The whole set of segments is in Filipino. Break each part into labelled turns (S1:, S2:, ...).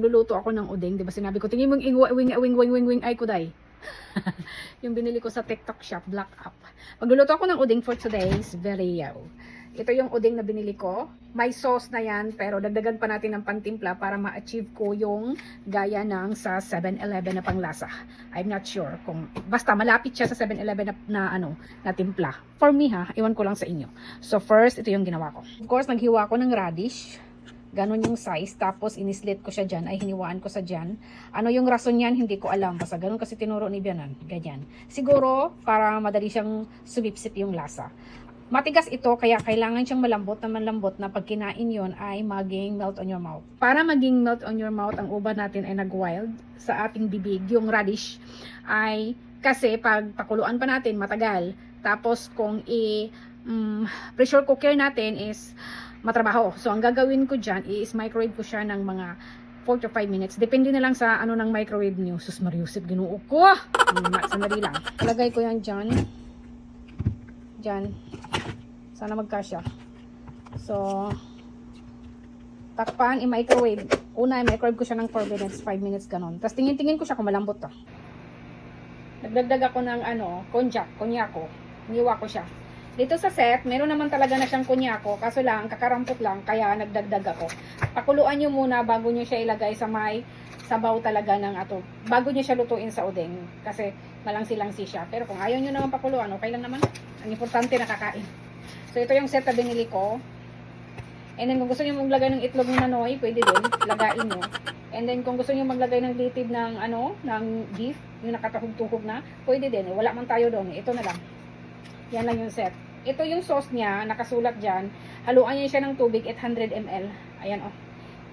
S1: Luluto ako ng uding, 'di ba? Sinabi ko, tingin mong wing ay kuday. Yung binili ko sa TikTok shop, black up. Magluluto ako ng uding for today's video. Ito yung uding na binili ko. May sauce na yan, pero dagdagan pa natin ng pantimpla para ma-achieve ko yung gaya ng sa 7-Eleven na panglasa. I'm not sure kung basta malapit siya sa 7-Eleven na timpla. For me ha, iwan ko lang sa inyo. So first, ito yung ginawa ko. Of course, naghiwa ko ng radish. Ganon yung size, tapos inislit ko siya dyan, ay hiniwaan ko sa dyan. Ano yung rason yan, hindi ko alam. Basta ganon kasi tinuro ni Bianan, ganyan. Siguro, para madali siyang sumipsip yung lasa. Matigas ito, kaya kailangan siyang malambot na pag kinain yon ay maging melt on your mouth. Para maging melt on your mouth, ang uban natin ay nag-wild sa ating bibig. Yung radish ay, kasi pag pakuluan pa natin, matagal. Tapos kung pressure cooker natin is matrabaho. So, ang gagawin ko dyan is microwave ko siya ng mga 4 to 5 minutes. Depende na lang sa ano ng microwave nyo. Sus Mariusip, ginuo ko. Sandali lang. Lagay ko yan dyan. Dyan. Sana magkasya. So, takpan, i-microwave. Una, i-microwave ko siya ng 4 minutes, 5 minutes, ganon. Tapos tingin-tingin ko siya kung malambot to. Nagdagdag ako ng kunyako. Niwa ko siya. Dito sa set, meron naman talaga na siyang kunyako, kaso lang, kakarampot lang, kaya nagdagdag ako. Pakuluan nyo muna bago nyo siya ilagay sa may sabaw talaga ng ato. Bago nyo siya lutuin sa udeng, kasi malangsi-langsi siya. Pero kung ayaw nyo naman pakuluan, okay lang naman. Ang importante, nakakain. So, ito yung set na binili ko. And then, kung gusto nyo maglagay ng itlog ng manoy, pwede din, lagain nyo. And then, kung gusto nyo maglagay ng litid ng, ng beef, yung nakatahog-tuhog na, pwede din. Wala man tayo doon. Ito na lang. Yan lang yung set. Ito yung sauce niya, nakasulat dyan. Haluan niya siya ng tubig, 800 ml. Ayan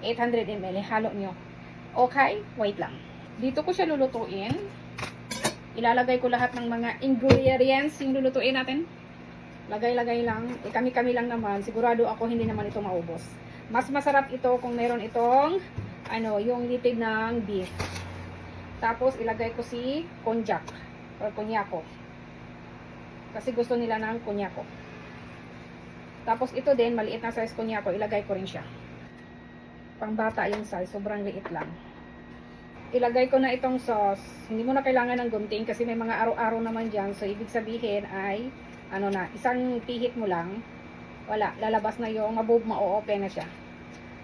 S1: 800 ml. Halo nyo. Okay, wait lang. Dito ko siya lulutuin. Ilalagay ko lahat ng mga ingredients yung lulutuin natin. Lagay-lagay lang. Kami-kami lang naman. Sigurado ako hindi naman ito maubos. Mas masarap ito kung meron itong yung litid ng beef. Tapos ilagay ko si konjac or kunyako. Kasi gusto nila ng kunyako. Tapos ito din, maliit na size kunyako, ilagay ko rin siya. Pangbata yung size, sobrang liit lang. Ilagay ko na itong sauce. Hindi mo na kailangan ng gunting kasi may mga araw-araw naman dyan. So, ibig sabihin ay, isang pihit mo lang. Wala, lalabas na yung ma-open na siya.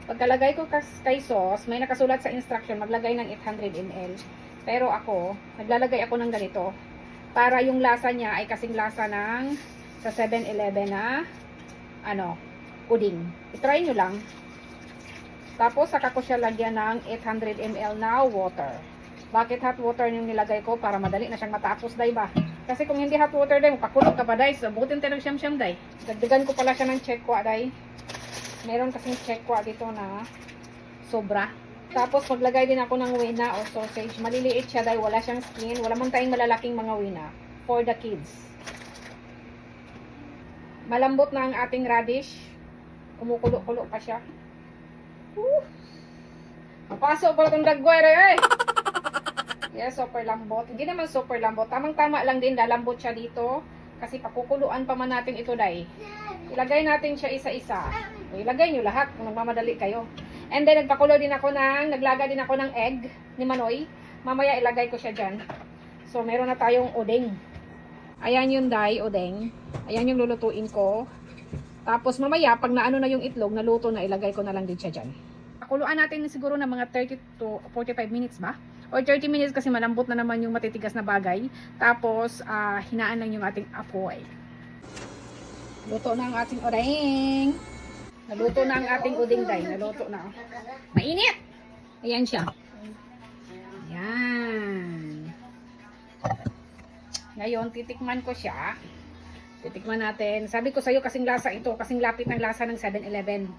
S1: Pagkalagay ko kay sauce, may nakasulat sa instruction, maglagay ng 800 ml. Pero ako, naglalagay ako ng ganito. Para yung lasa niya ay kasing lasa ng sa 7-Eleven na uding. I-try nyo lang. Tapos saka ko siya lagyan ng 800 ml na water. Bakit hot water yung nilagay ko? Para madali na siyang matapos, day ba? Kasi kung hindi hot water, day, pakulog ka pa, day. So, butin tayo ng siyam-siyam, day. Dagdagan ko pala siya ng chekwa, day. Meron kasing chekwa dito na sobra. Tapos maglagay din ako ng wina o sausage. Maliliit siya dahil wala siyang skin. Wala man tayong malalaking mga wina. For the kids. Malambot na ang ating radish. Kumukulo-kulo pa siya. Mapasok pa itong dagwere eh. Yes, super lambot. Hindi naman super lambot. Tamang-tama lang din. Lalambot siya dito. Kasi pakukuluan pa man natin ito dahil. Ilagay natin siya isa-isa. Ilagay nyo lahat kung nagmamadali kayo. And then, naglaga din ako ng egg ni Manoy. Mamaya ilagay ko siya dyan. So, meron na tayong uding. Ayan yung uding. Ayan yung lulutuin ko. Tapos, mamaya, pag naano na yung itlog, naluto na, ilagay ko na lang din siya dyan. Pakuluan natin siguro ng mga 30 to 45 minutes ba? Or 30 minutes kasi malambot na naman yung matitigas na bagay. Tapos, hinaan lang yung ating apoy. Luto na ang ating uding. Naluto na ang ating uding, day. Naluto na. Mainit! Ayan siya. Ayan. Ngayon, titikman ko siya. Titikman natin. Sabi ko sa'yo, kasing lasa ito. Kasing lapit ng lasa ng 7-Eleven.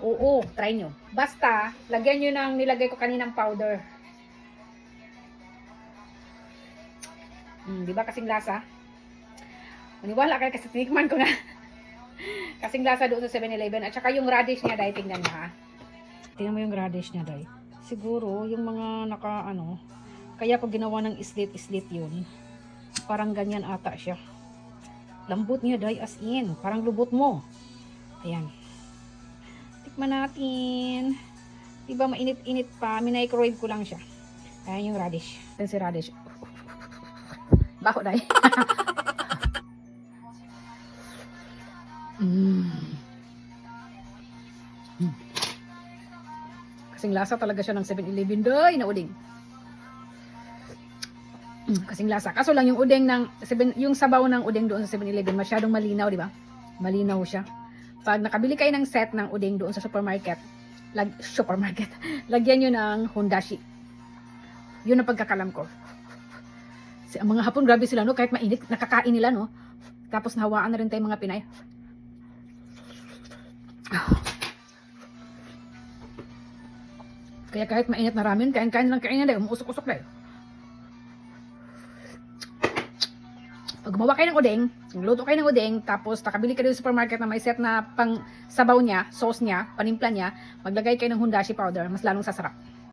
S1: Oo, try nyo. Basta, lagyan nyo ng nilagay ko kaninang powder. Diba kasing lasa? Maniwala kayo kasi tinikman ko na. Kasing lasa doon sa 7-Eleven. At saka yung radish niya, day, tingnan mo ha. Tingnan mo yung radish niya, day. Siguro, yung mga kaya ko ginawa ng islit-islit yun. Parang ganyan ata siya. Lambot niya, day, as in. Parang lubot mo. Ayan. Tikman natin. Diba mainit-init pa, minicrowave ko lang siya. Ayan yung radish. Ayan si radish. Bako dahil. Kasing lasa talaga siya ng 7-Eleven doy na uding. Kasing lasa. Kaso lang yung udeng ng yung sabaw ng udeng doon sa 7-Eleven masyadong malinaw, di ba? Malinaw siya. Pag nakabili kayo ng set ng udeng doon sa supermarket, lagyan nyo ng hondashi. Yun ang pagkakalam ko. Ang mga Hapon, grabe sila, no? Kahit mainit, nakakain nila, no? Tapos nahawaan na rin tayong mga Pinay. Kaya kahit mainit na ramen, kain-kain lang dahil, umuusok-usok dahil. Pag gumawa kayo ng udeng, luto kayo ng udeng, tapos nakabili kayo sa supermarket na may set na pang sabaw niya, sauce niya, panimpla niya, maglagay kayo ng hondashi powder, mas lalong sasarap.